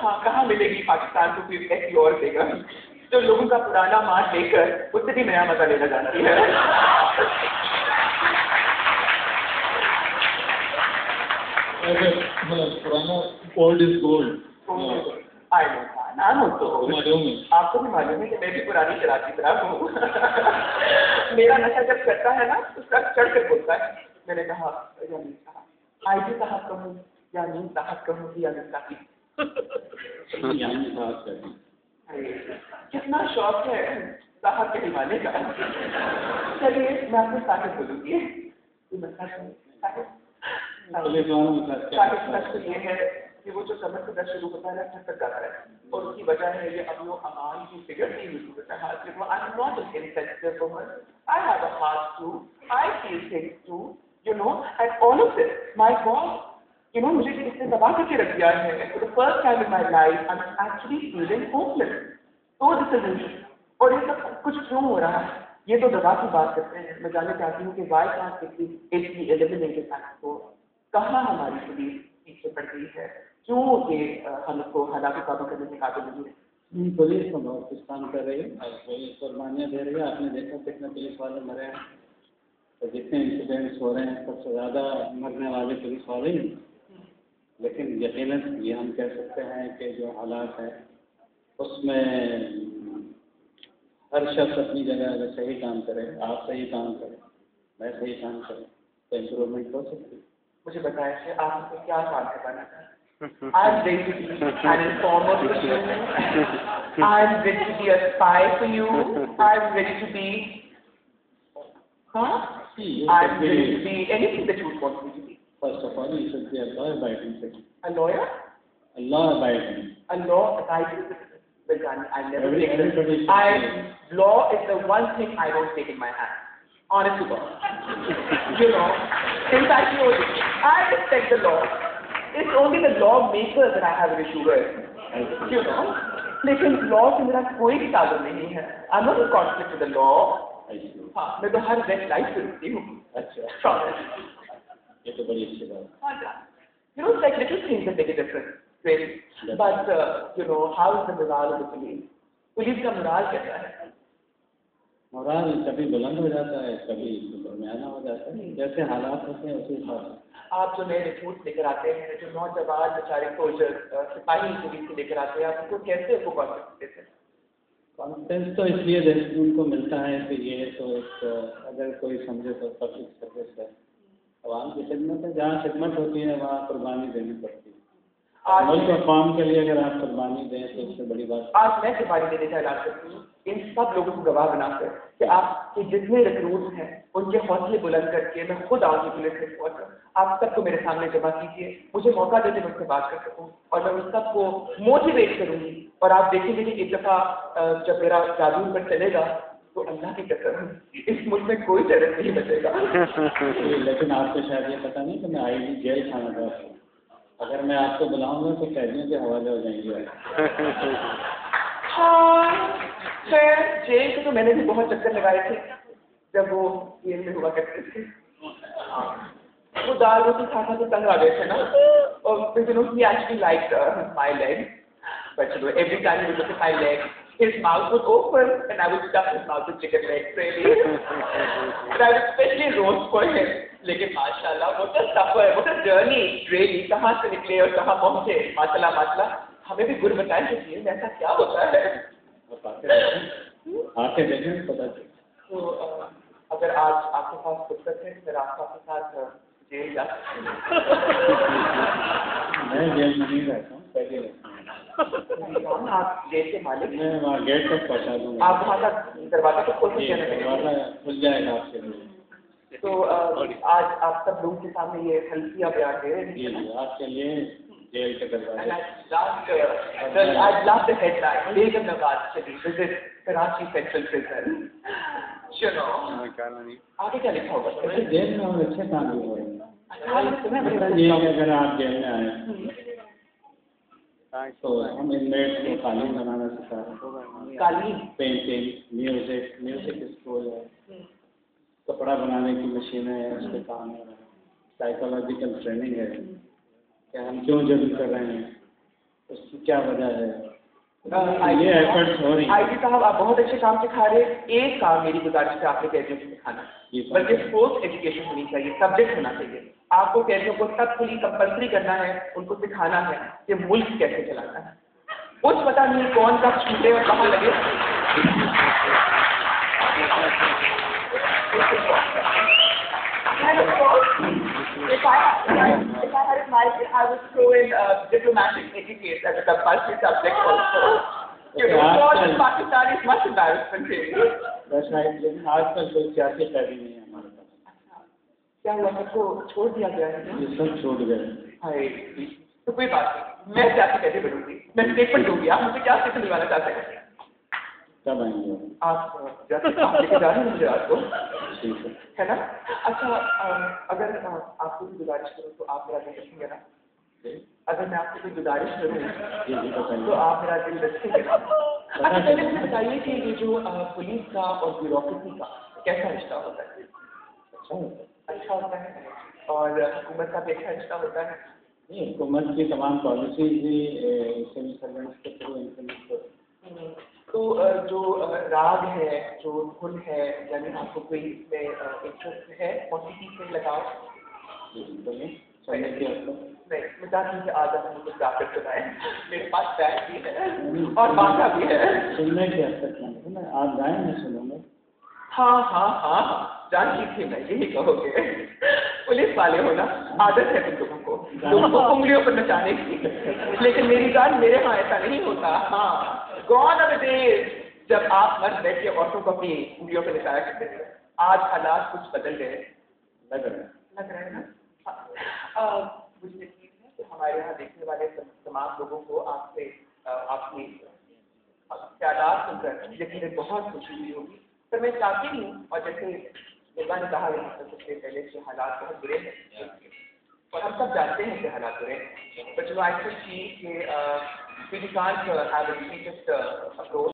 हाँ, कहाँ मिलेगी पाकिस्तान को फिर ऐसी और देगा जो लोगों का पुराना माल लेकर उससे भी नया मजा लेना जानती है। पुराना ओल्ड इज गोल्ड। नाम हो तो आपको भी मालूम है कि मैं भी पुरानी शराब की तरह हूँ। मेरा नशा जब करता है ना तो सब चढ़ कर बोलता है। मैंने कहा यानी कहा आई भी साहब कहूँ या नीम साहब कहूँ या साहब कितना शौक है साहब के हिमालय का। चलिए मैं आपको साहिब बोलूँगी। साहिब ये है कि वो जो कमर से दर्द शुरू होता है थक जाता है और उसकी वजह है ये अमनो अमान की फिगर नहीं हुई है। I am not an insensitive woman, I have a heart too, I feel things too, you know, and all of this my god, you know, मुझे इसने दबा करके रख दिया है। For the first time in my life I am actually feeling hopeless, so disillusioned. और ये सब कुछ क्यों हो रहा है? ये तो दवा की बात करते हैं। मैं जानना चाहती हूँ कि why can't it be eliminated को कहाँ हमारी पुलिस पीछे पड़ गई है, क्यों ये हमको हालात काबू करने में काबिल नहीं है? पुलिस तो बहुत कुछ काम कर रही है और पुलिस कुर्बानियाँ दे रही है। आपने देखा कितने पुलिस वाले मरे हैं, तो जितने इंसिडेंट्स हो रहे हैं सबसे ज़्यादा मरने वाले पुलिस वाले ही। लेकिन यकीनन ये हम कह सकते हैं कि जो हालात हैं उसमें हर शख्स अपनी जगह अगर सही काम करे, आप सही काम करें, मैं सही काम करें, तो इम्प्रूवमेंट हो सकती है। मुझे बताया कि आपको क्या काम करवाना था? I'm ready to be an informer for you. I'm ready to be a spy for you. I'm ready to be, I'm ready to be anything that you want me to be. First of all, you should be a law-abiding citizen. A lawyer? A law-abiding. A law-abiding citizen. I never take this. Law is the one thing I don't take in my hand. Honest to God. You know, since I know it, I respect the law. It's only the lawmakers that I have an issue with. You know, लेकिन law से मेरा कोई भी ताल्लुक नहीं है. I'm not in conflict with the law. हाँ, मैं तो हर red light पे रुकती हूँ. अच्छा. ये तो बड़ी अच्छी बात है. You know, it's like little things that make a difference, really. But you know, how is the morale of the police? Police का morale कैसा है? मोराल कभी बुलंद हो जाता है, कभी दरमियाना हो जाता है, जैसे हालात होते हैं उसी हिसाब से। आप जो नए रिक्रूट लेकर आते हैं, जो नौजवान बेचारे सोल्जर सिपाही पुलिस से लेकर आते हैं, आप उनको कैसे उनको कॉन्फिडेंस देते हैं? कॉन्फिडेंस तो इसलिए उनको मिलता है कि ये तो एक अगर कोई समझे तो पब्लिक सर्विस है, आवाम की खिदमत है। जहाँ खिदमत होती है वहाँ कुर्बानी देनी पड़ती है। मुल्क और कौम के लिए अगर आप कुर्बानी दें तो उससे बड़ी बात। आज मैं कुर्बानी देने का ऐलान करती हूँ इन सब लोगों को गवाह बनाकर कि आपके जितने रिक्रूट हैं उनके हौसले बुलंद करके मैं खुद आऊँगी पुलिस हेडक्वार्टर, आप सबको मेरे सामने जमा कीजिए, मुझे मौका देते मैं उनसे बात कर सकूँ और मैं उन सबको मोटिवेट करूँगी। और आप देखेंगे कि एक दफ़ा जब मेरा जादू पर चलेगा तो अल्लाह की कसम इस मुल्क में कोई टेरर नहीं बचेगा। लेकिन आपको शायद ये पता नहीं कि मैं आईजी जेल खाना चाहता हूँ। अगर मैं आपको बुलाऊंगा तो कैदियों के हवाले हो जाएंगे। हाँ, खैर जेल के तो मैंने भी बहुत चक्कर लगाए थे जब वो जेल में हुआ करते थे। वो दाल रोटी खाना तो तंग आ गए थे ना, और you know he actually liked my leg, but you know every time he would look at my leg, his mouth would open and I would stuff his mouth with chicken legs really, and I would especially roast for him. लेकिन माशाल्लाह what a suffer, what a journey really, कहाँ से निकले और कहाँ पहुँचे, माशाल्लाह माशाल्लाह। हमें भी गुर बताएं कि जेल में ऐसा क्या होता है। आके देखें पता चले। तो अगर आज आपके पास फुर्सत है तो फिर आप आपके साथ जेल जा सकते हैं। मैं जेल में नहीं रहता हूँ, पहले रहता हूँ। आप जेल के मालिक? मैं वहाँ गेट तक पहुँचा दूँगा। आप वहाँ का दरवाजा तो खोल सकते हैं? दरवाजा खुल जाएगा आपके लिए। तो आज आप सब लोगों के सामने ये हल्कियाँ बयान दे रहे हैं। जी आपके लिए जेल के दरवाजे। I love the headline. Begum Nawaz Sharif visit Karachi Central Prison. You know. आगे क्या लिखा होगा? जेल में और अच्छे काम भी हो रहे हैं। अगर आप जेल में आए तो हम इनमेट को कालीन बनाना सिखा रहे हैं। कालीन, पेंटिंग, म्यूजिक स्कूल है, कपड़ा बनाने की मशीनें हैं, उस पर काम है, साइकोलॉजिकल ट्रेनिंग है कि हम क्यों जुर्म कर रहे हैं, उसकी क्या वजह है? ये एफर्ट्स हो रही हैं। आईजी साहब, आप बहुत अच्छे काम सिखा रहे हैं। एक काम मेरी गुजारिश है आपने कैदियों को सिखाना, बल्कि स्पोर्ट्स एजुकेशन होनी चाहिए, सब्जेक्ट होना चाहिए। आपको कैदियों को सब फुली कंपल्सरी करना है, उनको सिखाना है कि मुल्क कैसे चलाना है। कुछ पता नहीं कौन सा छूटे और कहाँ लगे। And of course, if I had it my way, I would throw in diplomatic etiquette as a compulsory subject also. You know, all in Pakistan is much embarrassment really. That's right, लेकिन आजकल कोई सियासी कैदी नहीं है हमारे पास। क्या हुआ, सबको छोड़ दिया गया है? ये सब छूट गए। हाय, तो कोई बात नहीं, मैं सियासी कैदी बनूंगी, मैं स्टेटमेंट दूंगी। आप मुझे क्या स्टेटमेंट दिलवाना चाहते हैं? कब आएंगे आप लेके जा रहे हैं मुझे आपको, ठीक है ना? अच्छा, अगर आपको भी गुजारिश करूँ तो आप मेरा दिल रखेंगे ना? अगर मैं आपसे कोई गुजारिश करूँ तो आप मेरा दिल रखेंगे ना? अच्छा, पहले मुझे बताइए कि ये जो पुलिस का और ब्यूरोक्रेसी का कैसा रिश्ता होता है? अच्छा होता है, और हुकूमत का भी अच्छा रिश्ता होता है? नहीं, हुकूमत की तमाम पॉलिसीज भी सिविल सर्वेंट्स के थ्रू इम्प्लीमेंट होती हैं। तो जो राग है, जो धुन है, यानी आपको कोई इसमें इंटरेस्ट है, मौसीकी से लगाओ? नहीं, मैं चाहती हूँ कि आज आप मुझे प्राप्त कराएं। मेरे पास बैग भी है और बांधा भी है। सुनने की हद तक नहीं, आप गाएं, मैं सुनूंगा। हाँ हाँ हाँ हाँ, जानती थी मैं यही कहोगे। पुलिस वाले हो ना, आदत है तुम लोगों को उंगलियों पर नचाने की, लेकिन मेरी जान, मेरे यहाँ ऐसा नहीं होता। हाँ, गॉन आर द डेज जब आप मर्द बैठ के औरतों को अपनी उंगलियों पर नचाया करते थे। आज हालात कुछ बदल गए, लग रहे हैं ना? मुझे यकीन है कि हमारे यहाँ देखने वाले तमाम लोगों को आपसे आपकी ख्यालात सुनकर यकीन बहुत खुशी हुई होगी। पर मैं चाहती हूँ, और जैसे मिर्जा ने कहा सबसे पहले कि हालात बहुत बुरे हैं और हम सब जानते हैं कि हालात बुरे हैं, बट आई थिंक कि we can't have a defeatist approach.